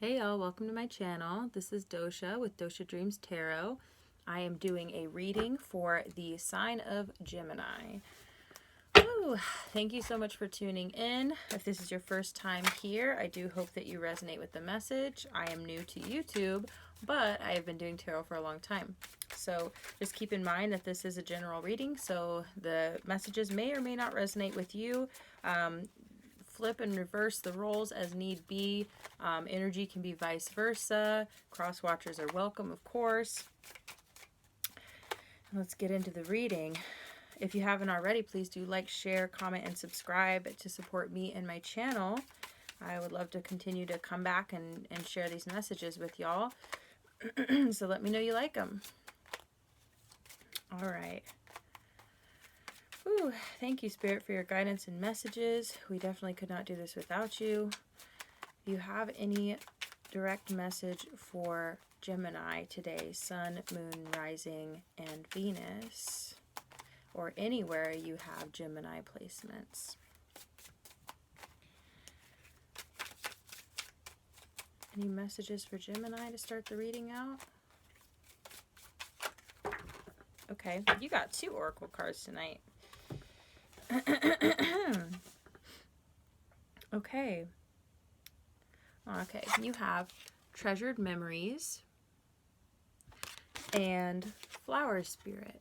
Hey y'all, welcome to my channel. This is Dosha with DoshaDreams Tarot. I am doing a reading for the sign of Gemini. Ooh, thank you so much for tuning in. If this is your first time here, I do hope that you resonate with the message. I am new to YouTube, but I have been doing tarot for a long time. So just keep in mind that this is a general reading, so the messages may or may not resonate with you. Flip and reverse the roles as need be. Energy can be vice versa. Cross watchers are welcome, of course. Let's get into the reading. If you haven't already, please do like, share, comment, and subscribe to support me and my channel. I would love to continue to come back and share these messages with y'all. So let me know you like them. All right. Ooh, thank you, Spirit, for your guidance and messages. We definitely could not do this without you. If you have any direct message for Gemini today, Sun, Moon, Rising, and Venus, or anywhere you have Gemini placements. Any messages for Gemini to start the reading out? Okay, you got 2 oracle cards tonight. Okay, you have Treasured Memories and Flower Spirit.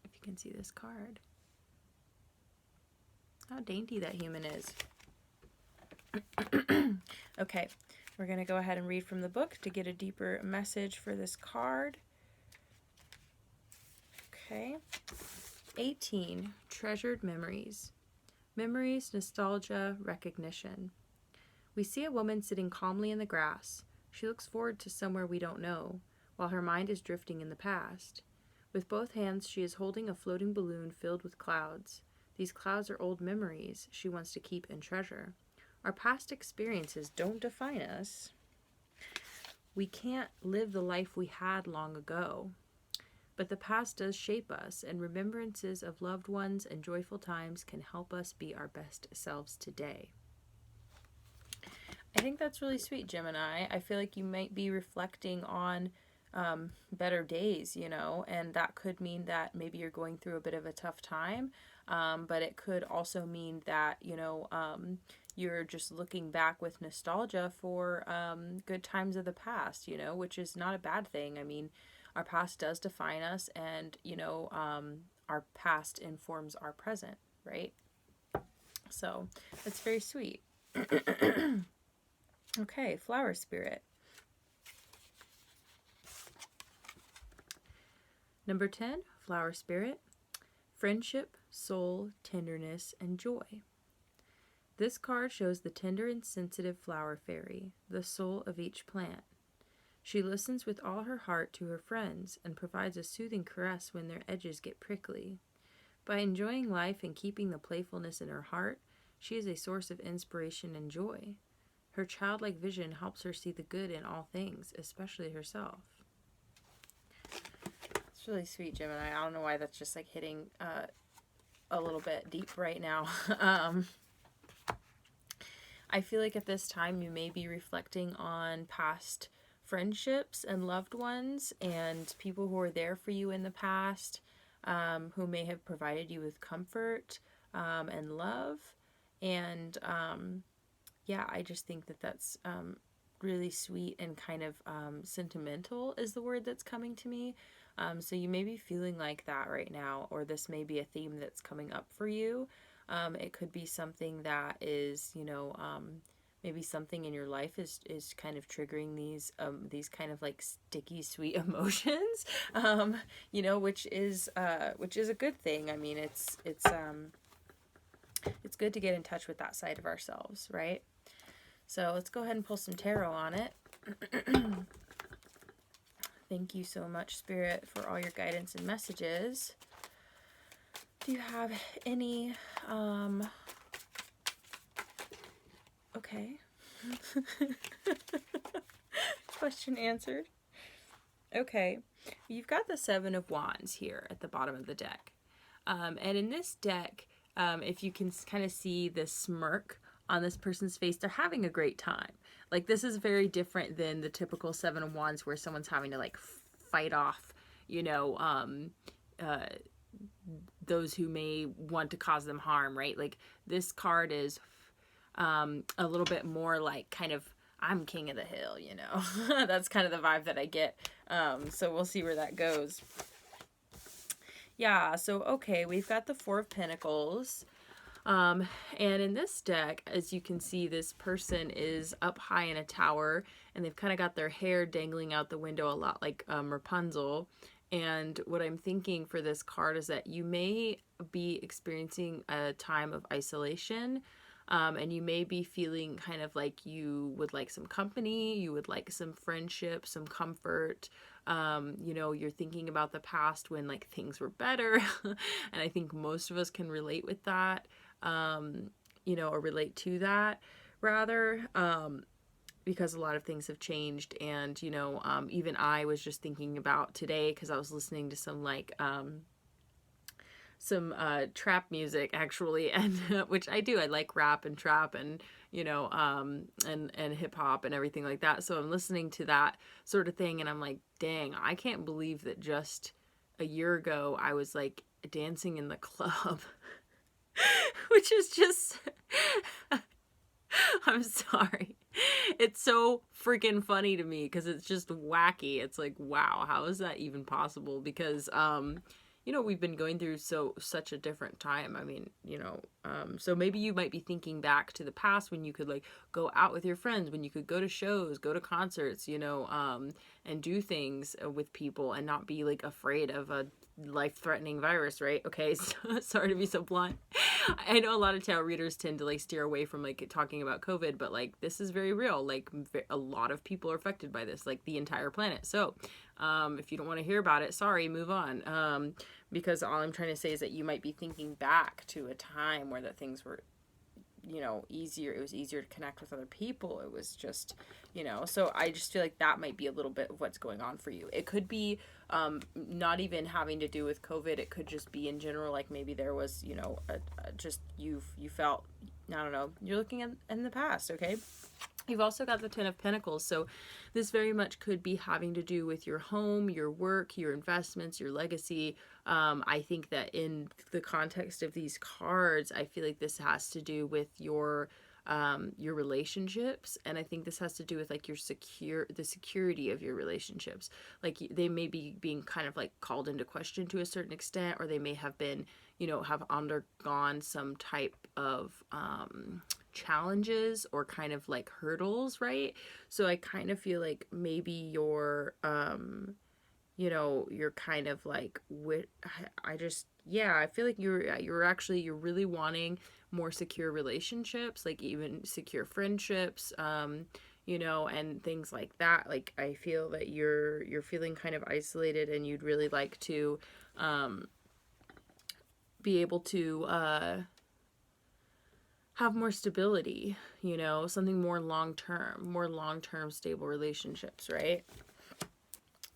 If you can see this card. How dainty that human is. Okay, we're going to go ahead and read from the book to get a deeper message for this card. Okay. 18. Treasured Memories. Memories, nostalgia, recognition. We see a woman sitting calmly in the grass. She looks forward to somewhere we don't know, while her mind is drifting in the past. With both hands, she is holding a floating balloon filled with clouds. These clouds are old memories she wants to keep and treasure. Our past experiences don't define us. We can't live the life we had long ago. But the past does shape us, and remembrances of loved ones and joyful times can help us be our best selves today. I think that's really sweet, Gemini. I feel like you might be reflecting on better days, you know, and that could mean that maybe you're going through a bit of a tough time, but it could also mean that, you know, you're just looking back with nostalgia for good times of the past, you know, which is not a bad thing. I mean, our past does define us, and, you know, our past informs our present, right? So it's very sweet. Okay, Flower Spirit. Number 10, Flower Spirit. Friendship, soul, tenderness, and joy. This card shows the tender and sensitive flower fairy, the soul of each plant. She listens with all her heart to her friends and provides a soothing caress when their edges get prickly. By enjoying life and keeping the playfulness in her heart, she is a source of inspiration and joy. Her childlike vision helps her see the good in all things, especially herself. It's really sweet, Gemini. I don't know why that's just like hitting a little bit deep right now. I feel like at this time you may be reflecting on past friendships and loved ones and people who were there for you in the past, who may have provided you with comfort and love. And yeah, I just think that that's really sweet and kind of sentimental is the word that's coming to me. So you may be feeling like that right now, or this may be a theme that's coming up for you. It could be something that is, you know, maybe something in your life is kind of triggering these kind of like sticky sweet emotions, you know, which is a good thing. I mean, it's good to get in touch with that side of ourselves, right? So let's go ahead and pull some tarot on it. Thank you so much, Spirit, for all your guidance and messages. Do you have any okay. Question answered. Okay. You've got the 7 of Wands here at the bottom of the deck. And in this deck, if you can kind of see the smirk on this person's face, they're having a great time. Like, this is very different than the typical Seven of Wands where someone's having to like fight off, you know, those who may want to cause them harm, right? Like, this card is a little bit more like kind of, I'm king of the hill, you know. That's kind of the vibe that I get. So we'll see where that goes. Yeah, so okay, we've got the Four of Pentacles. And in this deck, as you can see, this person is up high in a tower, and they've kind of got their hair dangling out the window a lot like Rapunzel. And what I'm thinking for this card is that you may be experiencing a time of isolation, and you may be feeling kind of like you would like some company, you would like some friendship, some comfort. You know, you're thinking about the past when like things were better. And I think most of us can relate with that, you know, or relate to that rather, because a lot of things have changed. And, you know, even I was just thinking about today, because I was listening to some like, some trap music actually, and which I do. I like rap and trap and, you know, and hip hop and everything like that. So I'm listening to that sort of thing, and I'm like, dang, I can't believe that just a year ago I was like dancing in the club, which is just I'm sorry. It's so freaking funny to me because it's just wacky. It's like, wow, how is that even possible? Because you know, we've been going through such a different time. I mean, you know, so maybe you might be thinking back to the past when you could like go out with your friends, when you could go to shows, go to concerts, you know, and do things with people and not be like afraid of a life-threatening virus, right? Okay, so, sorry to be so blunt. I know a lot of tarot readers tend to like steer away from like talking about COVID, but like this is very real. Like a lot of people are affected by this, like the entire planet. So if you don't want to hear about it, sorry, move on. Because all I'm trying to say is that you might be thinking back to a time where the things were, you know, easier. It was easier to connect with other people. It was just, you know, so I just feel like that might be a little bit of what's going on for you. It could be not even having to do with COVID. It could just be in general, like maybe there was, you know, just you felt, I don't know, you're looking in the past, okay? You've also got the Ten of Pentacles, so this very much could be having to do with your home, your work, your investments, your legacy. I think that in the context of these cards, I feel like this has to do with your relationships, and I think this has to do with like the security of your relationships. Like they may be being kind of like called into question to a certain extent, or they may have been, you know, have undergone some type of challenges or kind of like hurdles, right? So I kind of feel like maybe you're you know, you're kind of like I just, yeah, I feel like you're really wanting more secure relationships, like even secure friendships, you know, and things like that. Like I feel that you're feeling kind of isolated, and you'd really like to be able to have more stability, you know, something more long-term stable relationships, right?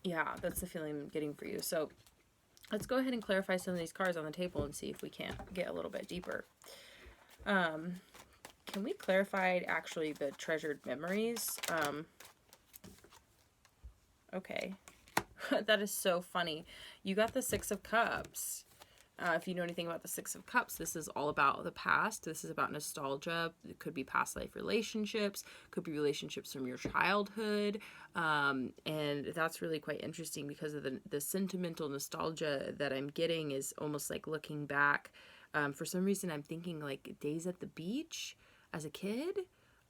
Yeah, that's the feeling I'm getting for you. So let's go ahead and clarify some of these cards on the table and see if we can't get a little bit deeper. Can we clarify actually the treasured memories? Okay. That is so funny. You got the Six of Cups. If you know anything about the Six of Cups, this is all about the past. This is about nostalgia. It could be past life relationships, could be relationships from your childhood. And that's really quite interesting because of the sentimental nostalgia that I'm getting is almost like looking back. For some reason, I'm thinking like days at the beach as a kid,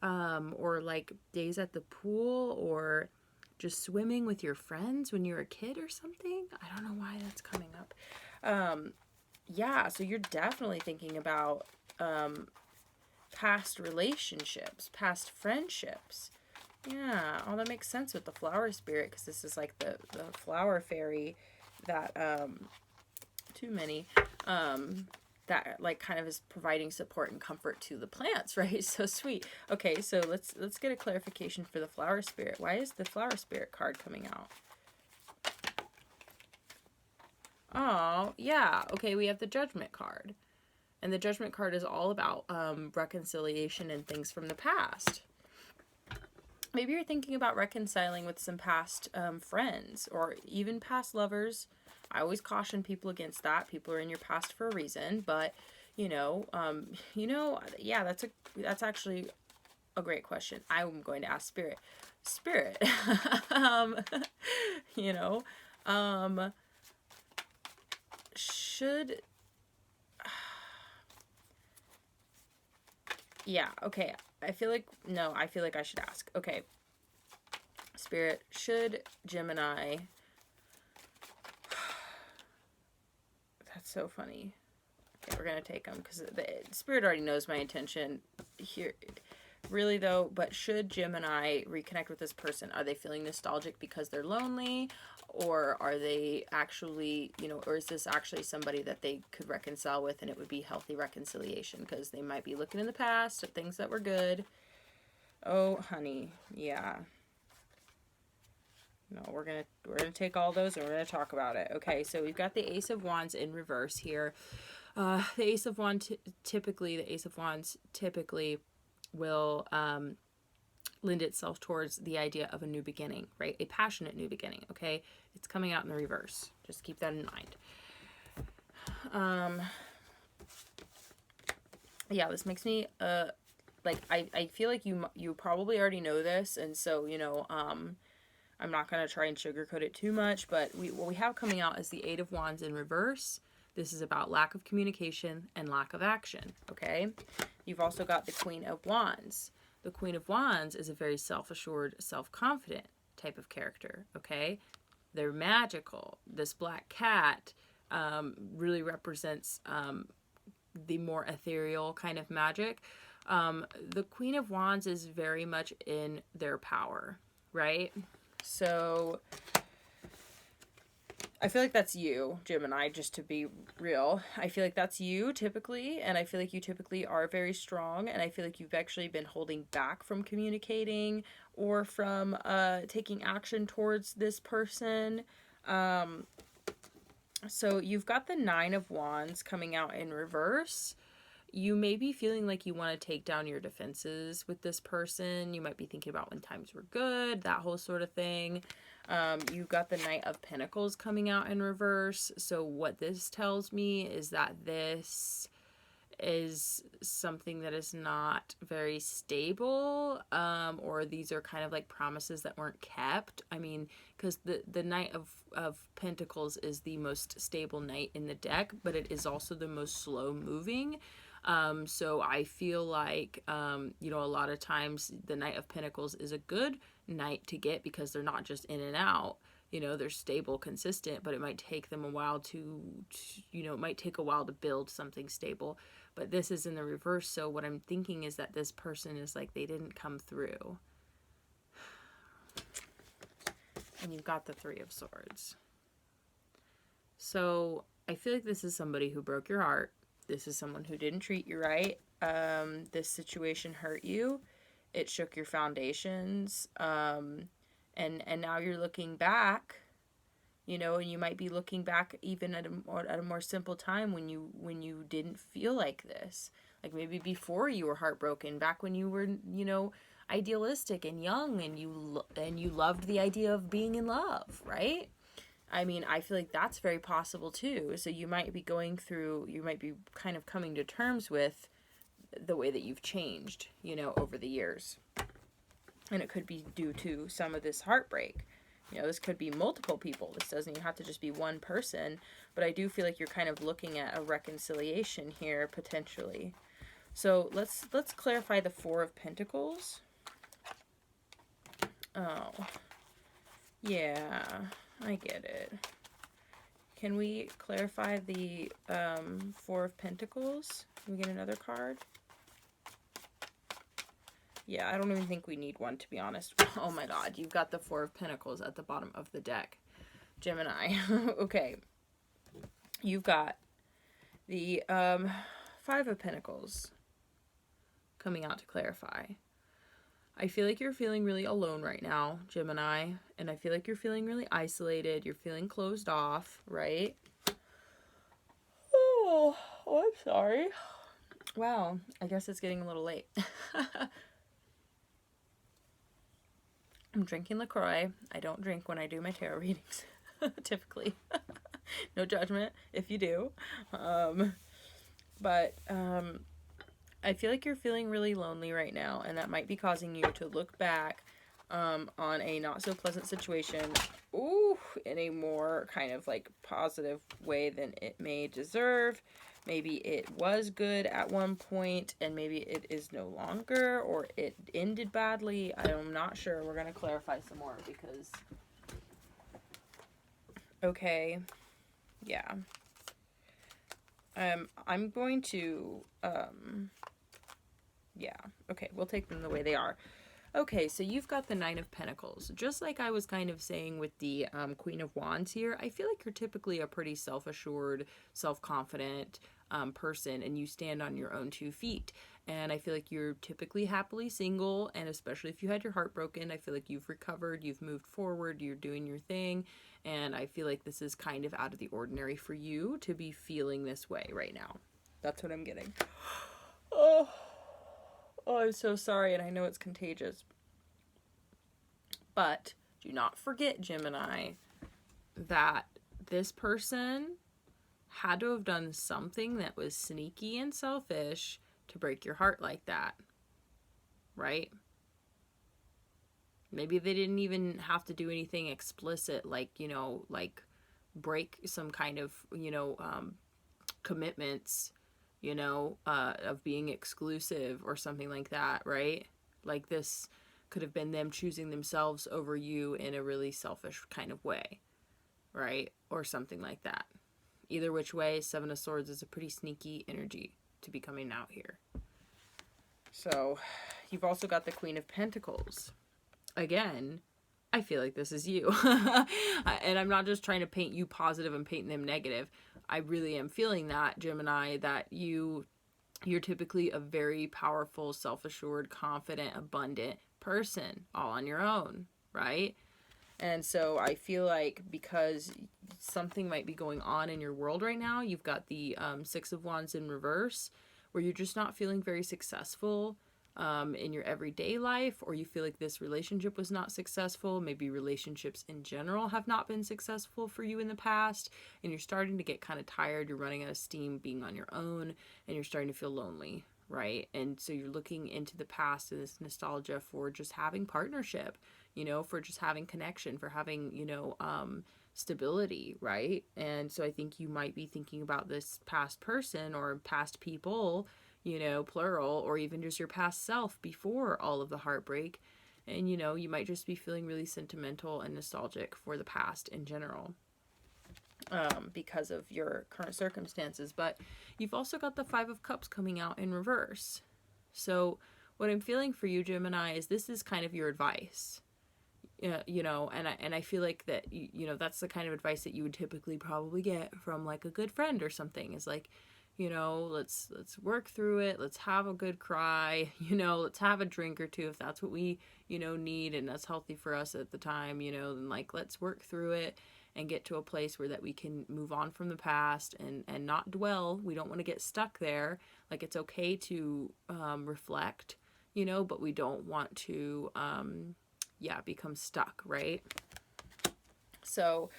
or like days at the pool, or just swimming with your friends when you're a kid or something. I don't know why that's coming up. Yeah, so you're definitely thinking about past relationships, past friendships. Yeah, oh, that makes sense with the flower spirit, because this is like the flower fairy that, too many, that like kind of is providing support and comfort to the plants, right? So sweet. Okay, so let's get a clarification for the flower spirit. Why is the flower spirit card coming out? Oh, yeah. Okay, we have the Judgment card. And the Judgment card is all about reconciliation and things from the past. Maybe you're thinking about reconciling with some past friends or even past lovers. I always caution people against that. People are in your past for a reason, but yeah, that's actually a great question. I'm going to ask Spirit. Spirit, you know, should, yeah, okay. I feel like I should ask. Okay. Spirit, should Gemini, that's so funny. Okay, we're going to take them because the Spirit already knows my intention here. Really though, but should Gemini reconnect with this person? Are they feeling nostalgic because they're lonely? Or are they actually, or is this actually somebody that they could reconcile with and it would be healthy reconciliation? Because they might be looking in the past at things that were good. Oh, honey, yeah. No, we're gonna take all those and we're gonna talk about it. Okay, so we've got the Ace of Wands in reverse here. The Ace of Wands typically will lend itself towards the idea of a new beginning, right? A passionate new beginning, okay? It's coming out in the reverse. Just keep that in mind. Yeah, this makes me, like, I feel like you probably already know this, and so, I'm not going to try and sugarcoat it too much, but what we have coming out is the Eight of Wands in reverse. This is about lack of communication and lack of action, okay? You've also got the Queen of Wands. The Queen of Wands is a very self-assured, self-confident type of character, okay? They're magical. This black cat really represents the more ethereal kind of magic. The Queen of Wands is very much in their power, right? So I feel like that's you, Gemini, just to be real. I feel like that's you typically, and I feel like you typically are very strong, and I feel like you've actually been holding back from communicating or from taking action towards this person. So you've got the Nine of Wands coming out in reverse. You may be feeling like you want to take down your defenses with this person. You might be thinking about when times were good, that whole sort of thing. You've got the Knight of Pentacles coming out in reverse. So what this tells me is that this is something that is not very stable, or these are kind of like promises that weren't kept. I mean, because the Knight of Pentacles is the most stable knight in the deck, but it is also the most slow moving. So I feel like, a lot of times the Knight of Pentacles is a good knight to get because they're not just in and out. They're stable, consistent, but it might take them a while it might take a while to build something stable. But this is in the reverse, so what I'm thinking is that this person is like, they didn't come through. And you've got the Three of Swords. So I feel like this is somebody who broke your heart. This is someone who didn't treat you right. This situation hurt you. It shook your foundations. And now you're looking back, and you might be looking back even at a more simple time when you didn't feel like this. Like maybe before you were heartbroken, back when you were, idealistic and young and you loved the idea of being in love, right? I mean, I feel like that's very possible too. So you might be kind of coming to terms with the way that you've changed, over the years. And it could be due to some of this heartbreak. This could be multiple people. This doesn't even have to just be one person. But I do feel like you're kind of looking at a reconciliation here, potentially. So let's clarify the Four of Pentacles. Oh, yeah, I get it. Can we clarify the Four of Pentacles? Can we get another card? Yeah, I don't even think we need one, to be honest. Oh my god, you've got the Four of Pentacles at the bottom of the deck. Gemini. Okay. You've got the Five of Pentacles coming out to clarify. I feel like you're feeling really alone right now, Gemini. And I feel like you're feeling really isolated. You're feeling closed off, right? Oh, Oh, I'm sorry. Wow, I guess it's getting a little late. I'm drinking LaCroix. I don't drink when I do my tarot readings, typically. No judgment if you do. But I feel like you're feeling really lonely right now, and that might be causing you to look back on a not so pleasant situation, in a more kind of like positive way than it may deserve. Maybe it was good at one point, and maybe it is no longer, or it ended badly. I'm not sure. We're going to clarify some more because, okay, yeah. I'm going to, yeah, okay, we'll take them the way they are. Okay, so you've got the Nine of Pentacles. Just like I was kind of saying with the Queen of Wands here, I feel like you're typically a pretty self-assured, self-confident person, and you stand on your own 2 feet. And I feel like you're typically happily single, and especially if you had your heart broken, I feel like you've recovered, you've moved forward, you're doing your thing, and I feel like this is kind of out of the ordinary for you to be feeling this way right now. That's what I'm getting. Oh. Oh, I'm so sorry, and I know it's contagious. But do not forget, Gemini, that this person had to have done something that was sneaky and selfish to break your heart like that. Right? Maybe they didn't even have to do anything explicit, like, like break some kind of, commitments, of being exclusive or something like that, right? Like this could have been them choosing themselves over you in a really selfish kind of way, right? Or something like that. Either which way, Seven of Swords is a pretty sneaky energy to be coming out here. So you've also got the Queen of Pentacles. Again, I feel like this is you. And I'm not just trying to paint you positive and paint them negative. I really am feeling that, Gemini, that you're typically a very powerful, self-assured, confident, abundant person all on your own, right? And so I feel like because something might be going on in your world right now, you've got the Six of Wands in reverse, where you're just not feeling very successful in your everyday life, or you feel like this relationship was not successful. Maybe relationships in general have not been successful for you in the past, and you're starting to get kind of tired. You're running out of steam being on your own, and you're starting to feel lonely, right? And so you're looking into the past and this nostalgia for just having partnership, for just having connection, for having, stability, right? And so I think you might be thinking about this past person or past people, plural, or even just your past self before all of the heartbreak. And, you might just be feeling really sentimental and nostalgic for the past in general because of your current circumstances. But you've also got the Five of Cups coming out in reverse. So what I'm feeling for you, Gemini, is this is kind of your advice. And I feel like that, that's the kind of advice that you would typically probably get from like a good friend or something, is like, let's work through it. Let's have a good cry, let's have a drink or two if that's what we, need and that's healthy for us at the time, then like, let's work through it and get to a place where that we can move on from the past and not dwell. We don't want to get stuck there. Like, it's okay to reflect, but we don't want to, become stuck, right? So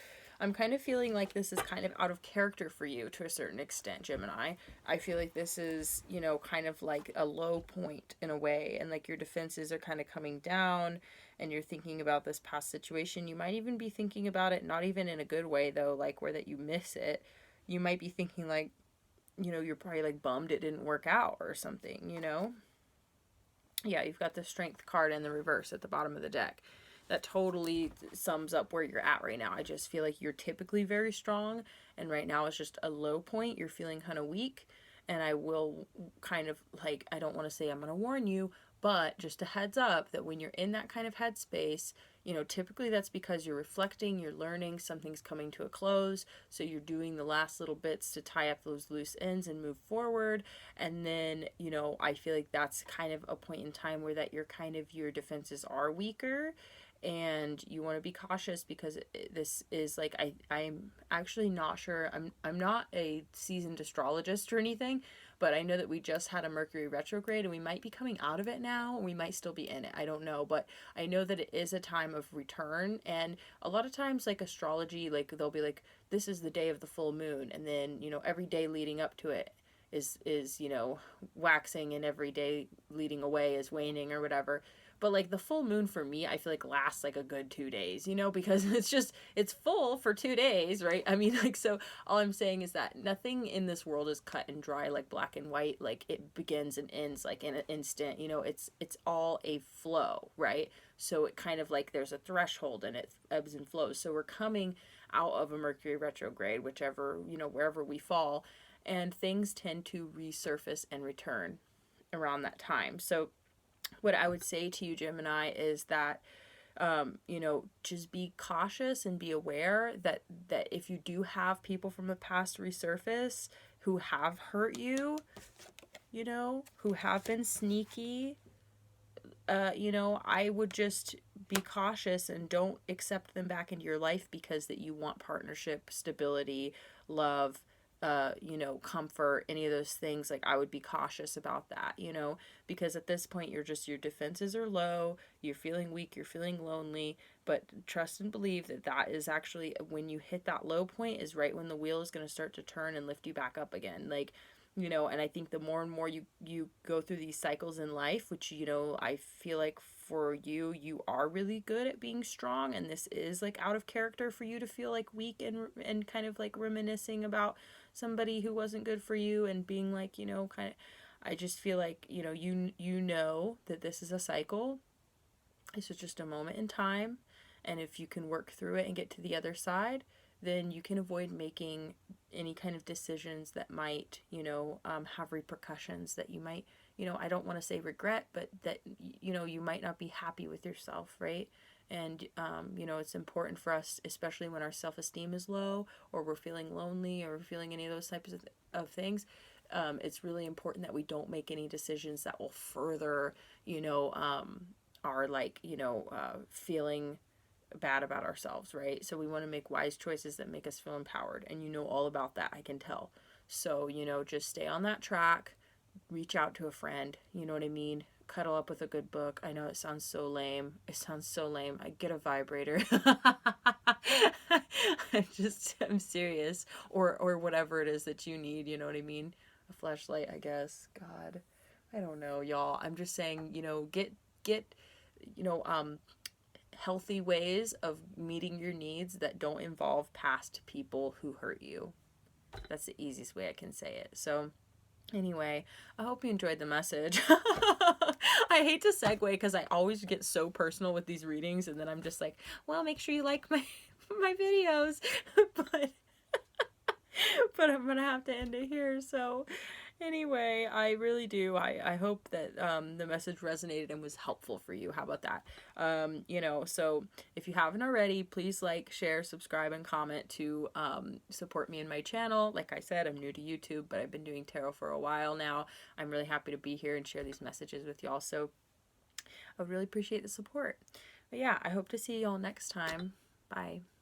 I'm kind of feeling like this is kind of out of character for you to a certain extent, Gemini. I feel like this is, kind of like a low point in a way, and like your defenses are kind of coming down, and you're thinking about this past situation. You might even be thinking about it, not even in a good way though, like where that you miss it. You might be thinking like, you're probably like bummed it didn't work out or something, Yeah, you've got the Strength card in the reverse at the bottom of the deck. That totally sums up where you're at right now. I just feel like you're typically very strong, and right now it's just a low point. You're feeling kind of weak, and I will kind of like, I don't want to say I'm going to warn you, but just a heads up that when you're in that kind of headspace, typically that's because you're reflecting, you're learning, something's coming to a close, so you're doing the last little bits to tie up those loose ends and move forward. And then, I feel like that's kind of a point in time where that you're kind of, your defenses are weaker, and you want to be cautious because this is like I'm actually not sure. I'm not a seasoned astrologist or anything, but I know that we just had a Mercury retrograde and we might be coming out of it now, or we might still be in it. I don't know, but I know that it is a time of return. And a lot of times, like astrology, like they'll be like, this is the day of the full moon, and then every day leading up to it is waxing, and every day leading away is waning or whatever. But like the full moon for me, I feel like lasts like a good 2 days, because it's full for 2 days, right? I mean, like, so all I'm saying is that nothing in this world is cut and dry, like black and white, like it begins and ends like in an instant. It's all a flow, right? So it kind of like there's a threshold and it ebbs and flows. So we're coming out of a Mercury retrograde, whichever, wherever we fall, and things tend to resurface and return around that time. So what I would say to you, Gemini, is that just be cautious and be aware that if you do have people from the past resurface who have hurt you, who have been sneaky, I would just be cautious and don't accept them back into your life because that you want partnership, stability, love, comfort, any of those things. Like, I would be cautious about that, because at this point your defenses are low, you're feeling weak, you're feeling lonely, but trust and believe that is actually when you hit that low point is right when the wheel is going to start to turn and lift you back up again. Like, and I think the more and more you go through these cycles in life, which, I feel like for you are really good at being strong, and this is like out of character for you to feel like weak and kind of like reminiscing about somebody who wasn't good for you and being like, kind of, I just feel like, you know that this is a cycle. This is just a moment in time, and if you can work through it and get to the other side, then you can avoid making any kind of decisions that might, have repercussions that you might, I don't want to say regret, but that, you might not be happy with yourself, right? And, it's important for us, especially when our self-esteem is low or we're feeling lonely or we're feeling any of those types of things. It's really important that we don't make any decisions that will further, our like, feeling bad about ourselves, right? So we want to make wise choices that make us feel empowered. And all about that, I can tell. So, just stay on that track, reach out to a friend, you know what I mean? Cuddle up with a good book. I know it sounds so lame. It sounds so lame. I get a vibrator. I'm serious. Or whatever it is that you need, you know what I mean? A flashlight, I guess. God. I don't know, y'all. I'm just saying, get you know, healthy ways of meeting your needs that don't involve past people who hurt you. That's the easiest way I can say it. So, anyway, I hope you enjoyed the message. I hate to segue because I always get so personal with these readings, and then I'm just like, well, make sure you like my videos. but but I'm gonna have to end it here. So anyway, I really do. I hope that the message resonated and was helpful for you. How about that? So if you haven't already, please like, share, subscribe, and comment to support me in my channel. Like I said, I'm new to YouTube, but I've been doing tarot for a while now. I'm really happy to be here and share these messages with y'all. So I really appreciate the support. But yeah, I hope to see y'all next time. Bye.